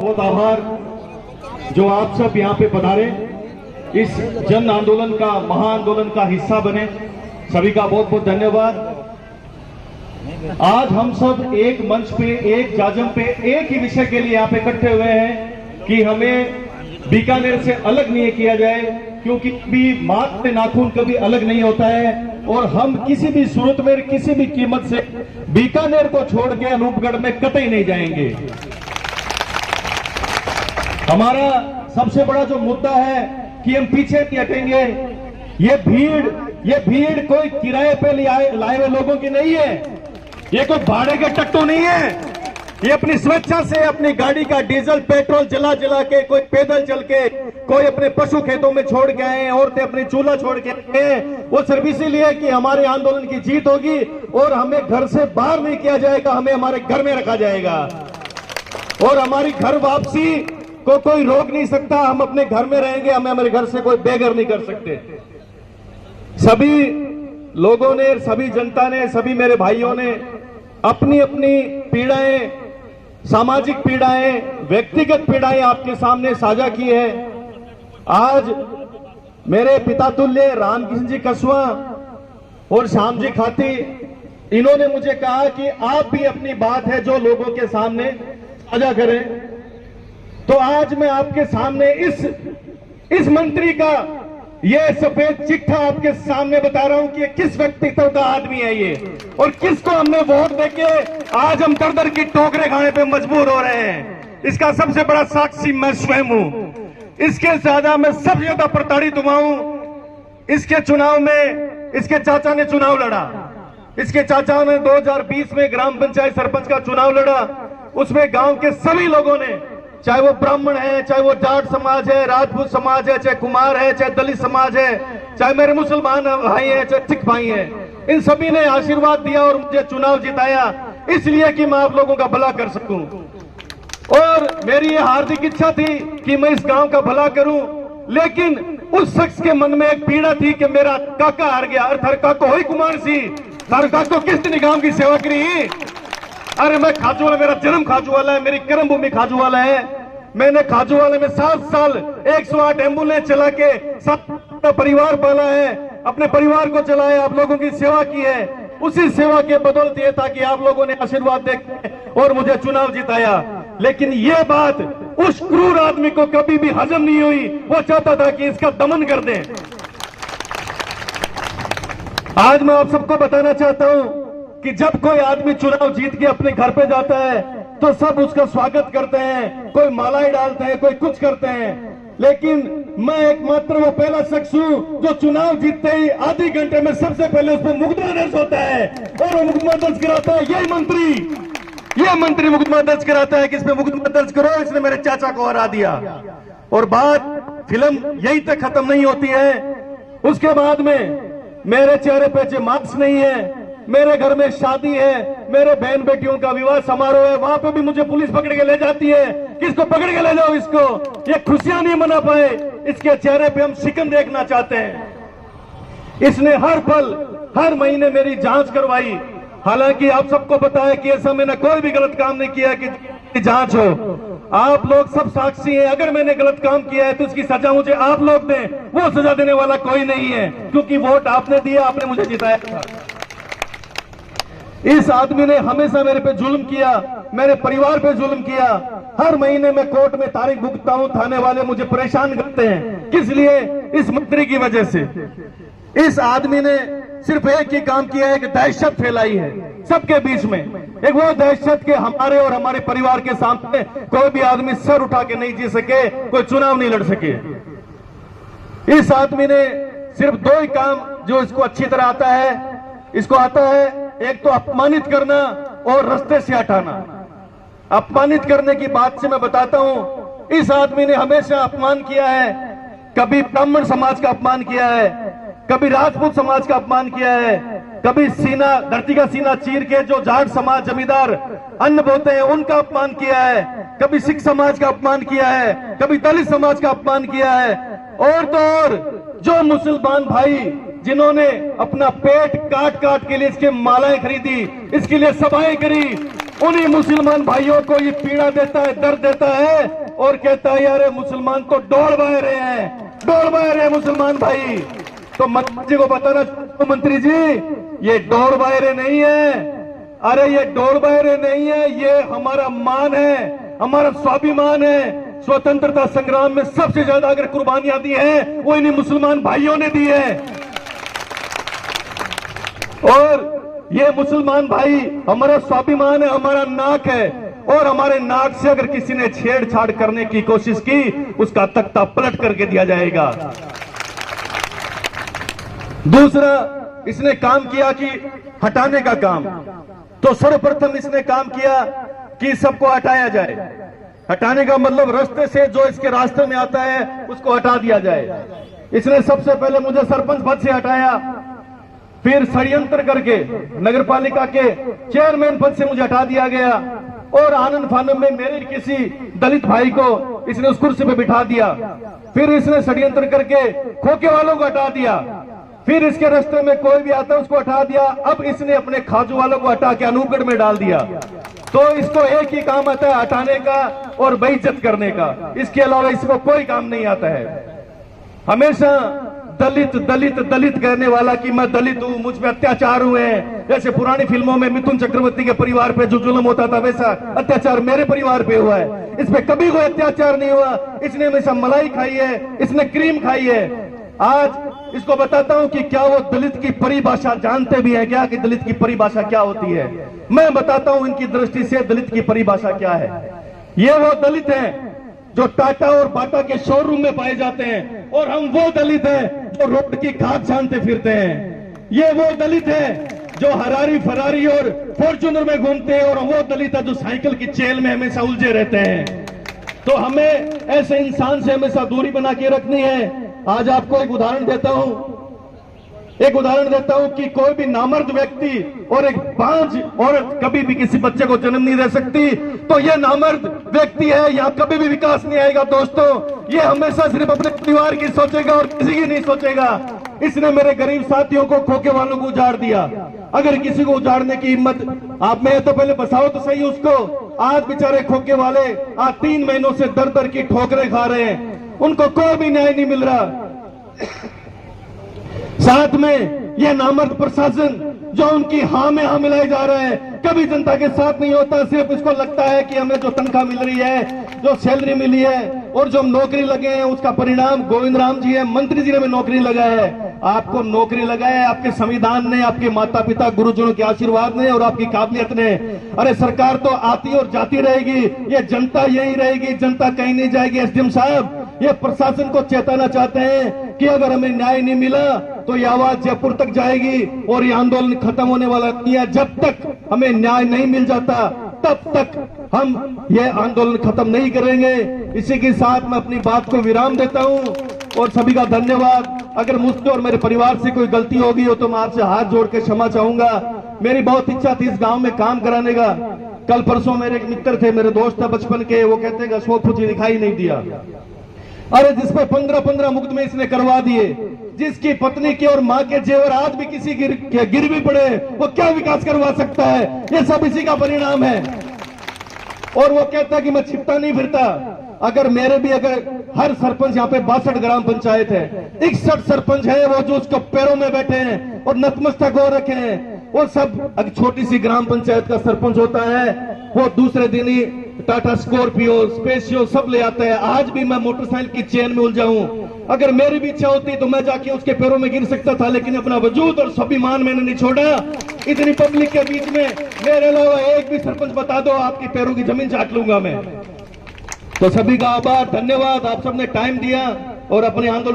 बहुत आभार जो आप सब यहाँ पे पधारे, इस जन आंदोलन का महाआंदोलन का हिस्सा बने, सभी का बहुत बहुत धन्यवाद। आज हम सब एक मंच पे, एक जाजम पे, एक ही विषय के लिए यहाँ पे इकट्ठे हुए हैं कि हमें बीकानेर से अलग नहीं किया जाए, क्योंकि कभी माथ पे नाखून कभी अलग नहीं होता है और हम किसी भी सूरत में किसी भी कीमत से बीकानेर को छोड़ के अनूपगढ़ में कतई नहीं जाएंगे। हमारा सबसे बड़ा जो मुद्दा है कि हम पीछे नहीं हटेंगे। ये भीड़ कोई किराए पे लाए हुए लोगों की नहीं है, ये कोई भाड़े के टट्टू नहीं है। ये अपनी स्वेच्छा से अपनी गाड़ी का डीजल पेट्रोल जला के, कोई पैदल चल के, कोई अपने पशु खेतों में छोड़ के आए, औरतें अपनी चूल्हा छोड़ के आए। वो सिर्फ इसीलिए कि हमारे आंदोलन की जीत होगी और हमें घर से बाहर नहीं किया जाएगा, हमें हमारे घर में रखा जाएगा और हमारी घर वापसी को कोई रोक नहीं सकता। हम अपने घर में रहेंगे, हमें हमारे घर से कोई बेघर नहीं कर सकते। सभी लोगों ने, सभी जनता ने, सभी मेरे भाइयों ने अपनी अपनी पीड़ाएं, सामाजिक पीड़ाएं, व्यक्तिगत पीड़ाएं आपके सामने साझा की है। आज मेरे पिता तुल्य रामकृष्ण जी कसवा और श्याम जी खाती, इन्होंने मुझे कहा कि आप भी अपनी बात है जो लोगों के सामने साझा करें। तो आज मैं आपके सामने इस मंत्री का ये सफेद चिट्ठा आपके सामने बता रहा हूं कि ये किस व्यक्तित्व का आदमी है ये, और किसको हमने वोट देके आज हम दर दर की टोकरे खाने पे मजबूर हो रहे हैं। इसका सबसे बड़ा साक्षी मैं स्वयं हूं। इसके ज्यादा मैं सबसे ज्यादा प्रताड़ित हुआ हूं। इसके चुनाव में इसके चाचा ने चुनाव लड़ा। इसके चाचा ने 2020 में ग्राम पंचायत सरपंच का चुनाव लड़ा। उसमें गांव के सभी लोगों ने, चाहे वो ब्राह्मण है, चाहे वो जाट समाज है, राजपूत समाज है, चाहे कुमार है, चाहे दलित समाज है, चाहे मेरे मुसलमान भाई है, चाहे सिख भाई है, इन सभी ने आशीर्वाद दिया और मुझे चुनाव जिताया, इसलिए कि मैं आप लोगों का भला कर सकूं। और मेरी ये हार्दिक इच्छा थी कि मैं इस गांव का भला करूं, लेकिन उस शख्स के मन में एक पीड़ा थी कि मेरा काका हार गया। अरे थारे काको होई कुमार सी, थारे काको किस दिन गांव की सेवा करी। अरे मैं खाजू वाला, मेरा जन्म खाजू वाला है, मेरी कर्म भूमि खाजू वाला है। मैंने खाजू वाले में 7 साल 108 एम्बुलेंस चला के 7 परिवार पाला है, अपने परिवार को चलाया, आप लोगों की सेवा की है। उसी सेवा के बदौलत ये था कि आप लोगों ने आशीर्वाद दे और मुझे चुनाव जिताया। लेकिन ये बात उस क्रूर आदमी को कभी भी हजम नहीं हुई। वो चाहता था कि इसका दमन कर दें। आज मैं आप सबको बताना चाहता हूं कि जब कोई आदमी चुनाव जीत के अपने घर पे जाता है तो सब उसका स्वागत करते हैं, कोई मालाएं डालते हैं, कोई कुछ करते हैं। लेकिन मैं एकमात्र वो पहला शख्स हूं जो चुनाव जीतते ही आधे घंटे में सबसे पहले उस पर मुकदमा दर्ज होता है और वो मुकदमा दर्ज कराता है ये मंत्री मुकदमा दर्ज कराता है कि इस पे मुकदमा दर्ज करो, इसने मेरे चाचा को हरा दिया। और बात फिल्म यहीं तक खत्म नहीं होती है। उसके बाद में मेरे चेहरे पे मास्क नहीं है, मेरे घर में शादी है, मेरे बहन बेटियों का विवाह समारोह है, वहां पे भी मुझे पुलिस पकड़ के ले जाती है। किसको पकड़ के ले जाओ इसको, ये खुशियां नहीं मना पाए, इसके चेहरे पे हम शिकन देखना चाहते हैं। इसने हर पल हर महीने मेरी जांच करवाई। हालांकि आप सबको पता है कि ऐसा मैंने कोई भी गलत काम नहीं किया कि जांच हो। आप लोग सब साक्षी हैं। अगर मैंने गलत काम किया है तो उसकी सजा मुझे आप लोग दें, वो सजा देने वाला कोई नहीं है, क्योंकि वोट आपने दिया, आपने मुझे जिताया था। इस आदमी ने हमेशा मेरे पे जुल्म किया, मेरे परिवार पे जुल्म किया। हर महीने मैं कोर्ट में तारीख भुगतता हूं, थाने वाले मुझे परेशान करते हैं। किस लिए? इस मंत्री की वजह से। इस आदमी ने सिर्फ एक ही काम किया है कि दहशत फैलाई है सबके बीच में। एक वो दहशत के हमारे और हमारे परिवार के सामने कोई भी आदमी सर उठा के नहीं जी सके, कोई चुनाव नहीं लड़ सके। इस आदमी ने सिर्फ 2 ही काम जो इसको अच्छी तरह आता है, इसको आता है, एक तो अपमानित करना और रास्ते से हटाना। अपमानित करने की बात से मैं बताता हूं, इस आदमी ने हमेशा अपमान किया है। कभी ब्राह्मण समाज का अपमान किया है, कभी राजपूत समाज का अपमान किया है, कभी धरती का सीना चीर के जो जाट समाज जमींदार अन्न बोते हैं उनका अपमान किया है, कभी सिख समाज का अपमान किया है, कभी दलित समाज का अपमान किया है। और तो और जो मुसलमान भाई जिन्होंने अपना पेट काट काट के लिए इसके मालाएं खरीदी, इसके लिए सभाएं करी, उन्हीं मुसलमान भाइयों को ये पीड़ा देता है, दर्द देता है और कहता है यार मुसलमान तो डोल बह रहे हैं मुसलमान भाई। तो मंत्री जी को बताना, मंत्री जी ये डोल बायरे नहीं है, अरे ये डोल बायरे नहीं है, ये हमारा मान है, हमारा स्वाभिमान है। स्वतंत्रता संग्राम में सबसे ज्यादा अगर कुर्बानियां दी है वो इन्हीं मुसलमान भाइयों ने दी है। और ये मुसलमान भाई हमारा स्वाभिमान है, हमारा नाक है, और हमारे नाक से अगर किसी ने छेड़छाड़ करने की कोशिश की उसका तख्ता पलट करके दिया जाएगा। दूसरा इसने काम किया कि हटाने का काम, तो सर्वप्रथम इसने काम किया कि सबको हटाया जाए। हटाने का मतलब रास्ते से जो इसके रास्ते में आता है उसको हटा दिया जाए। इसने सबसे पहले मुझे सरपंच पद से हटाया, फिर षड्यंत्र करके नगरपालिका के चेयरमैन पद से मुझे हटा दिया गया, और आनंद फानम में मेरे किसी दलित भाई को इसने उस कुर्सी पे बिठा दिया। फिर इसने षड्यंत्र करके खोखे वालों को हटा दिया, फिर इसके रास्ते में कोई भी आता है उसको हटा दिया। अब इसने अपने खाजू वालों को हटा के अनूपगढ़ में डाल दिया। तो इसको एक ही काम आता है हटाने का और बेइज्जत करने का, इसके अलावा इसको कोई काम नहीं आता है। हमेशा दलित दलित दलित कहने वाला कि मैं दलित हूं, मुझ पे अत्याचार हुए हैं। जैसे पुरानी फिल्मों में मिथुन चक्रवर्ती के परिवार पे जो जुल्म होता था वैसा अत्याचार मेरे परिवार पे हुआ है। इस पे कभी कोई अत्याचार नहीं हुआ। इसने हमेशा मलाई खाई है, इसने क्रीम खाई है। आज इसको बताता हूं कि क्या वो दलित की परिभाषा जानते भी हैं क्या, कि दलित की परिभाषा क्या होती है। मैं बताता हूं इनकी दृष्टि से दलित की परिभाषा क्या है। ये वो दलित हैं जो टाटा और बाटा के शोरूम में पाए जाते हैं, और हम वो दलित हैं जो रोड की घाट छानते फिरते हैं। ये वो दलित हैं जो हरारी फरारी और फॉर्च्यूनर में घूमते हैं, और वो दलित है जो साइकिल की चेल में हमेशा उलझे रहते हैं। तो हमें ऐसे इंसान से हमेशा दूरी बना के रखनी है। आज आपको एक उदाहरण देता हूं कि कोई भी नामर्द व्यक्ति और एक बांझ औरत कभी भी किसी बच्चे को जन्म नहीं दे सकती। तो यह नामर्द व्यक्ति है, यहां कभी भी विकास नहीं आएगा दोस्तों। ये हमेशा सिर्फ अपने परिवार की सोचेगा और किसी की नहीं सोचेगा। इसने मेरे गरीब साथियों को, खोखे वालों को उजाड़ दिया। अगर किसी को उजाड़ने की हिम्मत आप में तो पहले बसाओ तो सही उसको। आज बेचारे खोखे वाले आज 3 महीनों से दर दर की ठोकरें खा रहे हैं, उनको कोई भी न्याय नहीं मिल रहा। साथ में यह नामर्द प्रशासन जो उनकी हाँ में हाँ मिलाई जा रहा है, कभी जनता के साथ नहीं होता। सिर्फ इसको लगता है कि हमें जो तनख्वाह मिल रही है, जो सैलरी मिली है और जो हम नौकरी लगे हैं उसका परिणाम गोविंद राम जी है, मंत्री जी ने भी नौकरी लगाया है। आपको नौकरी लगाया है आपके संविधान ने, आपके माता पिता गुरुजनों के आशीर्वाद ने और आपकी काबिलियत ने। अरे सरकार तो आती और जाती रहेगी, ये जनता यही रहेगी, जनता कहीं नहीं जाएगी। एसडीएम साहब ये प्रशासन को चेताना चाहते हैं कि अगर हमें न्याय नहीं मिला तो ये आवाज जयपुर तक जाएगी और ये आंदोलन खत्म होने वाला नहीं है। जब तक हमें न्याय नहीं मिल जाता तब तक हम ये आंदोलन खत्म नहीं करेंगे। इसी के साथ मैं अपनी बात को विराम देता हूं और सभी का धन्यवाद। अगर मुझसे और मेरे परिवार से कोई गलती होगी हो तो मैं आपसे हाथ जोड़ के क्षमा चाहूंगा। मेरी बहुत इच्छा थी इस गांव में काम कराने का। कल परसों मेरे एक मित्र थे, मेरे दोस्त था बचपन के, वो कहते हैं अशोक मुझे दिखाई नहीं दिया। अरे जिसपे 15-15 मुकदमे इसने करवा दिए, जिसकी पत्नी के और मां के जेवर आज भी किसी गिरवी पड़े, वो क्या विकास करवा सकता है? ये सब इसी का परिणाम है। और वो कहता है कि मैं छिपता नहीं फिरता। अगर हर सरपंच यहाँ पे 62 ग्राम पंचायत है, 61 सरपंच है वो जो उसको पैरों में बैठे हैं और नतमस्तक हो रखे हैं। वो सब अगर छोटी सी ग्राम पंचायत का सरपंच होता है वो दूसरे दिन ही टाटा स्कॉर्पियो स्पेशियो सब ले आता है। आज भी मैं मोटरसाइकिल की चेन में उलझा हूं। अगर मेरी भी इच्छा होती तो मैं जाके उसके पैरों में गिर सकता था, लेकिन अपना वजूद और स्वाभिमान मैंने नहीं छोड़ा। इतनी पब्लिक के बीच में मेरे अलावा एक भी सरपंच बता दो, आपके पैरों की जमीन चाट लूंगा मैं। तो सभी का आभार, धन्यवाद। आप सबने टाइम दिया और अपने आंदोलन